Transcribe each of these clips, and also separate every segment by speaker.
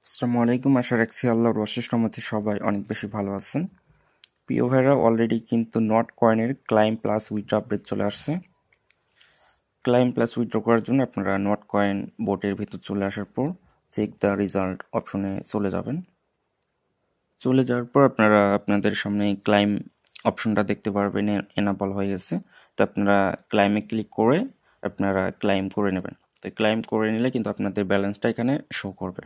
Speaker 1: আসসালামু আলাইকুম। আশা রাখছি আল্লাহর অশেষ রহমতে সবাই অনেক বেশি ভালো আছেন। প্রিয় ভাইরা, অলরেডি কিন্তু নট কয়েনের ক্লাইম প্লাস উইথড্র আপডেট চলে আসছে। ক্লাইম প্লাস উইথড্র করার জন্য আপনারা নট কয়েন বোটের ভিতর চলে আসার পর চেক দ্য রেজাল্ট অপশনে চলে যাবেন। চলে যাওয়ার পর আপনারা আপনাদের সামনে ক্লাইম অপশনটা দেখতে পারবেন, এনাবল হয়ে গেছে। তো আপনারা ক্লাইমে ক্লিক করে আপনারা ক্লাইম করে নেবেন। তো ক্লাইম করে নিলে কিন্তু আপনাদের ব্যালেন্সটা এখানে শো করবে।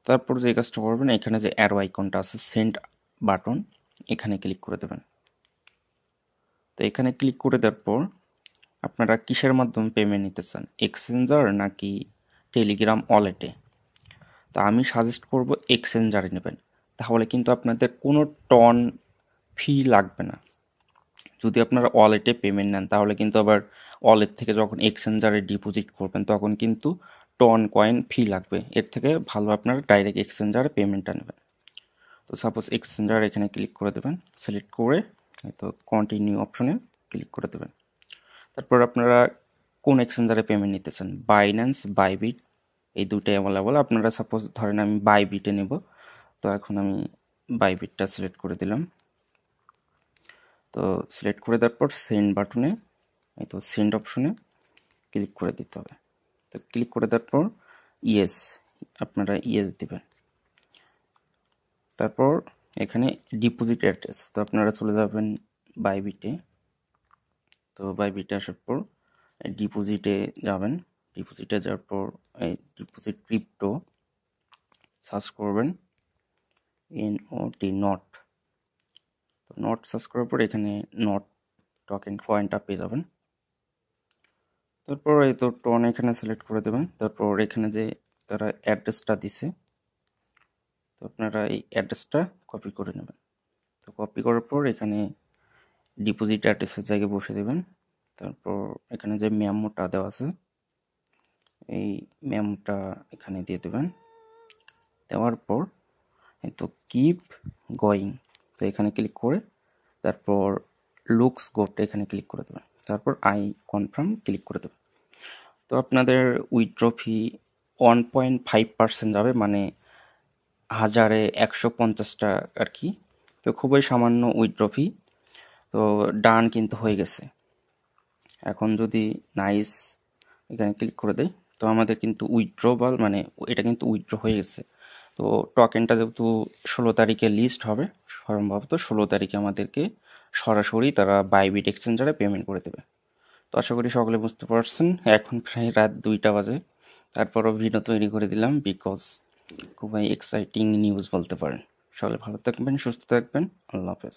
Speaker 1: তারপর যে কাজটা করবেন, এখানে যে অ্যারো আইকনটা আছে সেন্ড বাটন, এখানে ক্লিক করে দেবেন। তো এখানে ক্লিক করে দেওয়ার পর আপনারা কিসের মাধ্যমে পেমেন্ট নিতে চান, এক্সচেঞ্জার নাকি টেলিগ্রাম ওয়ালেটে? তা আমি সাজেস্ট করব এক্সচেঞ্জারে নেবেন, তাহলে কিন্তু আপনাদের কোনো টন ফি লাগবে না। যদি আপনারা ওয়ালেটে পেমেন্ট নেন তাহলে কিন্তু আবার ওয়ালেট থেকে যখন এক্সচেঞ্জারে ডিপোজিট করবেন তখন কিন্তু টন কয়েন ফি লাগবে। এর থেকে ভালো আপনারা ডাইরেক্ট এক্সচেঞ্জারে পেমেন্টটা নেবেন। তো সাপোজ এক্সচেঞ্জার এখানে ক্লিক করে দেবেন, সিলেক্ট করে তো কন্টিনিউ অপশনে ক্লিক করে দেবেন। তারপর আপনারা কোন এক্সচেঞ্জারে পেমেন্ট নিতে চান, বাইন্যান্স, বাইবিট, এই দুটোই অ্যাভেলেবল। আপনারা সাপোজ ধরেন আমি বাইবিটে নেব, তো এখন আমি বাইবিটটা সিলেক্ট করে দিলাম। তো সিলেক্ট করে দেওয়ার পর সেন্ড বাটনে এই তো সেন্ড অপশনে ক্লিক করে দিতে হবে। তো ক্লিক করে দেওয়ার পর ইয়েস, আপনারা ইয়েস দিবেন। তারপর এখানে ডিপোজিট অ্যাড্রেস, তো আপনারা চলে যাবেন বাইবিটে। তো বাইবিটে আসার পর ডিপোজিটে যাবেন। ডিপোজিটে যাওয়ার পর এই ডিপোজিট ক্রিপ্টো সার্চ করবেন, নট। তো নট সার্চ করার পর এখানে নট টোকেন কয়েনটা পেয়ে যাবেন। তারপর এই তো টন এখানে সিলেক্ট করে দেবেন। তারপর এখানে যে তারা অ্যাড্রেসটা দিছে, তো আপনারা এই অ্যাড্রেসটা কপি করে নেবেন। তো কপি করার পর এখানে ডিপোজিট অ্যাড্রেসের জায়গায় বসে দেবেন। তারপর এখানে যে মেমোটা দেওয়া আছে এই মেমোটা এখানে দিয়ে দেবেন। দেওয়ার পর এই তো কিপ গোয়িং, তো এখানে ক্লিক করে তারপর লুকস গুড এখানে ক্লিক করে দেবেন। তারপর আই কনফার্ম ক্লিক করে দেবেন। তো আপনাদের উইথড্র ফি 1.5% যাবে, মানে 1150টা আর কি। তো খুবই সামান্য উইথড্র ফি। তো ডান কিন্তু হয়ে গেছে। এখন যদি নাইস এখানে ক্লিক করে দেয় তো আমাদের কিন্তু উইথড্রবাল, মানে এটা কিন্তু উইথড্র হয়ে গেছে। তো টোকেনটা যেহেতু 16 তারিখে লিস্ট হবে, সম্ভবত 16 তারিখে আমাদেরকে সরাসরি তারা বাইবিট এক্সচেঞ্জারে পেমেন্ট করে দেবে। তো আশা করি সকলে বুঝতে পারছেন। এখন প্রায় রাত 2টা বাজে, তারপরও ভিডিও তৈরি করে দিলাম বিকজ খুবই এক্সাইটিং নিউজ বলতে পারেন। সকলে ভালো থাকবেন, সুস্থ থাকবেন। আল্লাহ হাফেজ।